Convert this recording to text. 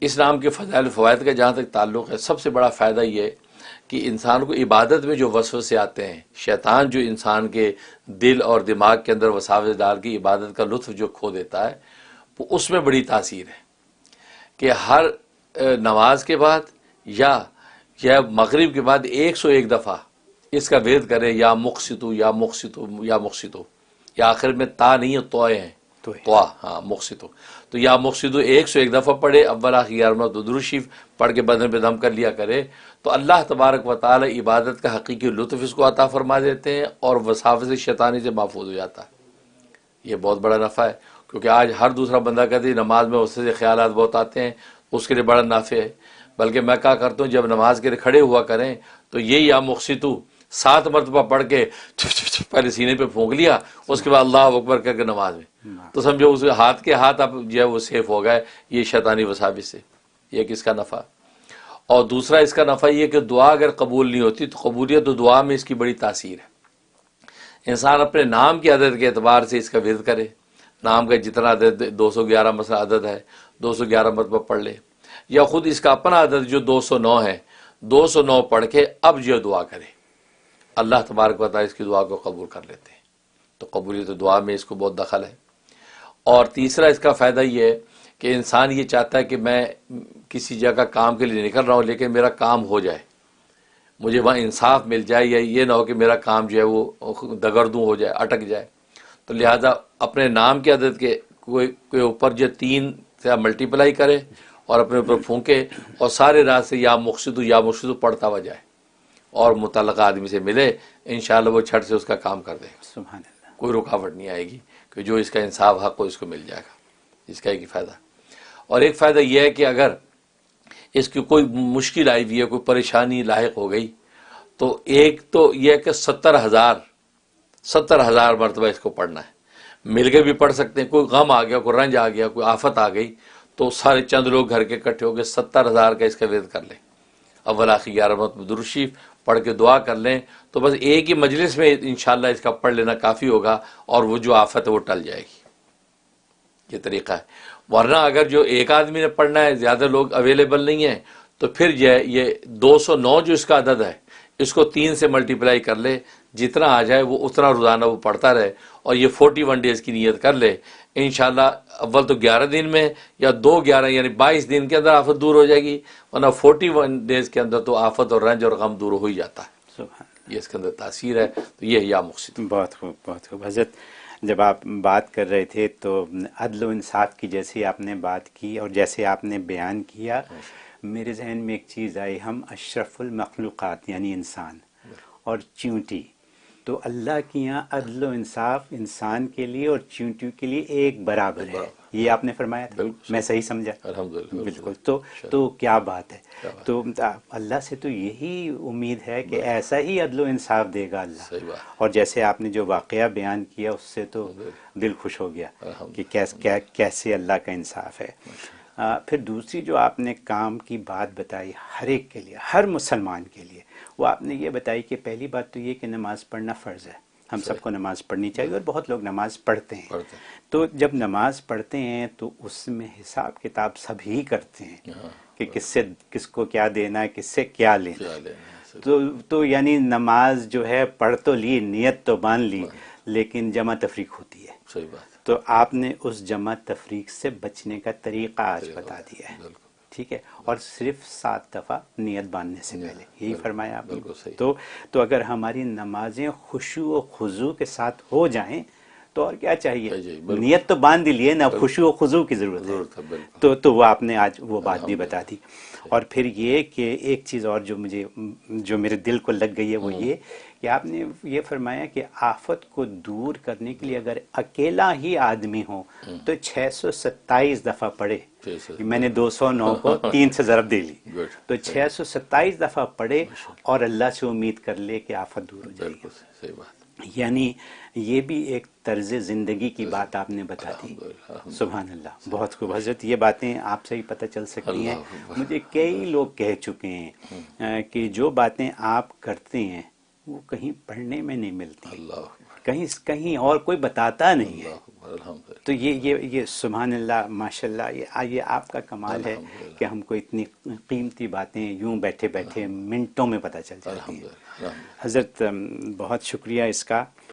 اس نام کے فضائل و فوائد کا جہاں تک تعلق ہے، سب سے بڑا فائدہ یہ کہ انسان کو عبادت میں جو وسوسے آتے ہیں، شیطان جو انسان کے دل اور دماغ کے اندر وساوس ڈال کے عبادت کا لطف جو کھو دیتا ہے، وہ اس میں بڑی تاثیر ہے کہ ہر نماز کے بعد یا مغرب کے بعد 101 دفعہ اس کا ورد کرے، یا مقسطو یا مقسطو یا مقسطو، یا آخر میں تا نہیں ہے، توئے ہیں، توا، ہاں مقسطو، تو یا مقسطو 101 دفعہ پڑھے، اول آخر 11 درود شریف پڑھ کے بدن پہ دم کر لیا کرے، تو اللہ تبارک و تعالی عبادت کا حقیقی لطف اس کو عطا فرما دیتے ہیں اور وساوس شیطانی سے محفوظ ہو جاتا ہے۔ یہ بہت بڑا نفع ہے، کیونکہ آج ہر دوسرا بندہ کہتے ہیں نماز میں اس سے خیالات بہت آتے ہیں، اس کے لیے بڑا نافع ہے۔ بلکہ میں کہا کرتا ہوں جب نماز کے لیے کھڑے ہوا کریں تو یہ یا مقسطو 7 مرتبہ پڑھ کے پہلے سینے پہ پھونک لیا، اس کے بعد اللہ اکبر کر کے نماز میں، تو سمجھو اس ہاتھ کے ہاتھ اب جو ہے وہ سیف ہو گئے یہ شیطانی وساوس سے۔ یہ کس کا نفع؟ اور دوسرا اس کا نفع یہ کہ دعا اگر قبول نہیں ہوتی تو قبولیت و دعا میں اس کی بڑی تاثیر ہے۔ انسان اپنے نام کی عدد کے اعتبار سے اس کا ورد کرے، نام کا جتنا عدد 211 مثلا عدد ہے 211 مرتبہ پڑھ لے، یا خود اس کا اپنا عدد جو 209 ہے 209 پڑھ کے اب جو دعا کرے، اللہ تبارک و تعالیٰ اس کی دعا کو قبول کر لیتے ہیں۔ تو قبولیت دعا میں اس کو بہت دخل ہے۔ اور تیسرا اس کا فائدہ یہ ہے کہ انسان یہ چاہتا ہے کہ میں کسی جگہ کام کے لیے نکل رہا ہوں لیکن میرا کام ہو جائے، مجھے وہاں انصاف مل جائے، یا یہ نہ ہو کہ میرا کام جو ہے وہ دگردوں ہو جائے، اٹک جائے۔ تو لہذا اپنے نام کے عدد کے اوپر جو 3 سے ملٹیپلائی کرے اور اپنے اوپر پھونکے اور سارے رات سے یا مقصدو پڑھتا ہوا جائے اور متعلقہ آدمی سے ملے، انشاءاللہ وہ چھٹ سے اس کا کام کر دے گا، سبحان اللہ، کوئی رکاوٹ نہیں آئے گی، کہ جو اس کا انصاف حق ہو اس کو مل جائے گا۔ اس کا ایک فائدہ۔ اور ایک فائدہ یہ ہے کہ اگر اس کی کوئی مشکل آئی ہوئی ہے، کوئی پریشانی لاحق ہو گئی، تو ایک تو یہ ہے کہ 70,000 مرتبہ اس کو پڑھنا ہے، مل کے بھی پڑھ سکتے ہیں۔ کوئی غم آ گیا، کوئی رنج آ گیا، کوئی آفت آ گئی، تو سارے چند لوگ گھر کے اکٹھے ہو کے 70,000 کا اس کا ورد کر لیں، اول آخر 11 مرتبہ درود شریف پڑھ کے دعا کر لیں، تو بس ایک ہی مجلس میں انشاءاللہ اس کا پڑھ لینا کافی ہوگا اور وہ جو آفت ہے وہ ٹل جائے گی۔ یہ طریقہ ہے۔ ورنہ اگر جو ایک آدمی نے پڑھنا ہے، زیادہ لوگ اویلیبل نہیں ہیں، تو پھر یہ 209 جو اس کا عدد ہے اس کو 3 سے ملٹیپلائی کر لے، جتنا آ جائے وہ اتنا روزانہ وہ پڑھتا رہے، اور یہ 41 ڈیز کی نیت کر لے، انشاءاللہ اول تو 11 دن میں یا 2-11 یعنی 22 دن کے اندر آفت دور ہو جائے گی، ورنہ 41 ڈیز کے اندر تو آفت اور رنج اور غم دور ہو ہی جاتا ہے۔ سبحان یہ اس کے اندر تاثیر ہے۔ تو یہ یا مقصد۔ بہت خوب، بہت خوب۔ حضرت جب آپ بات کر رہے تھے تو عدل و انصاف کی جیسے آپ نے بات کی اور جیسے آپ نے بیان کیا، میرے ذہن میں ایک چیز آئی، ہم اشرف المخلوقات یعنی انسان اور چیونٹی، تو اللہ کے یہاں عدل و انصاف انسان کے لیے اور چیونٹیوں کے لیے ایک برابر ہے، یہ آپ نے فرمایا تھا، میں صحیح سمجھا؟ الحمدللہ، بالکل۔ تو کیا بات ہے، تو اللہ سے تو یہی امید ہے کہ ایسا ہی عدل و انصاف دے گا اللہ۔ صحیح بات۔ اور جیسے آپ نے جو واقعہ بیان کیا اس سے تو دل خوش ہو گیا کہ کیسے اللہ کا انصاف ہے۔ پھر دوسری جو آپ نے کام کی بات بتائی ہر ایک کے لیے، ہر مسلمان کے لیے، وہ آپ نے یہ بتائی کہ پہلی بات تو یہ کہ نماز پڑھنا فرض ہے، ہم سب کو نماز پڑھنی چاہیے، اور بہت لوگ نماز پڑھتے ہیں۔ تو جب نماز پڑھتے ہیں تو اس میں حساب کتاب سب ہی کرتے ہیں کہ کس کو کیا دینا ہے، کس سے کیا لینا ہے۔ تو یعنی نماز جو ہے پڑھ تو لی، نیت تو مان لی، لیکن جمع تفریق ہوتی ہے۔ صحیح بات۔ تو آپ نے اس جمع تفریق سے بچنے کا طریقہ آج بتا دیا ہے، ٹھیک ہے، اور صرف 7 دفعہ نیت باندھنے سے پہلے، یہی فرمایا آپ نے۔ تو اگر ہماری نمازیں خشوع و خضوع کے ساتھ ہو جائیں تو اور کیا چاہیے، نیت تو باندھ لیے نا، خشوع و خضوع کی ضرورت ہے۔ تو وہ آپ نے آج وہ بات بھی بتا دی۔ اور پھر یہ کہ ایک چیز اور جو میرے دل کو لگ گئی ہے وہ یہ کہ آپ نے یہ فرمایا کہ آفت کو دور کرنے کے لیے اگر اکیلا ہی آدمی ہو تو 627 دفعہ پڑھے، میں نے 209 کو 3 سے ضرب دے لی، تو 627 دفعہ پڑھے اور اللہ سے امید کر لے کہ آفت دور ہو جائے گی۔ صحیح بات۔ یعنی یہ بھی ایک طرز زندگی کی بات آپ نے بتا دی۔ سبحان اللہ، بہت خوب۔ حضرت یہ باتیں آپ سے ہی پتہ چل سکتی ہیں، مجھے کئی لوگ کہہ چکے ہیں کہ جو باتیں آپ کرتے ہیں وہ کہیں پڑھنے میں نہیں ملتی، کہیں کہیں اور کوئی بتاتا نہیں ہے. الحمدللہ. تو یہ سبحان اللہ ماشاء اللہ یہ آپ کا کمال ہے کہ ہم کو اتنی قیمتی باتیں یوں بیٹھے بیٹھے منٹوں میں پتہ چل جاتی ہیں. حضرت بہت شکریہ اس کا.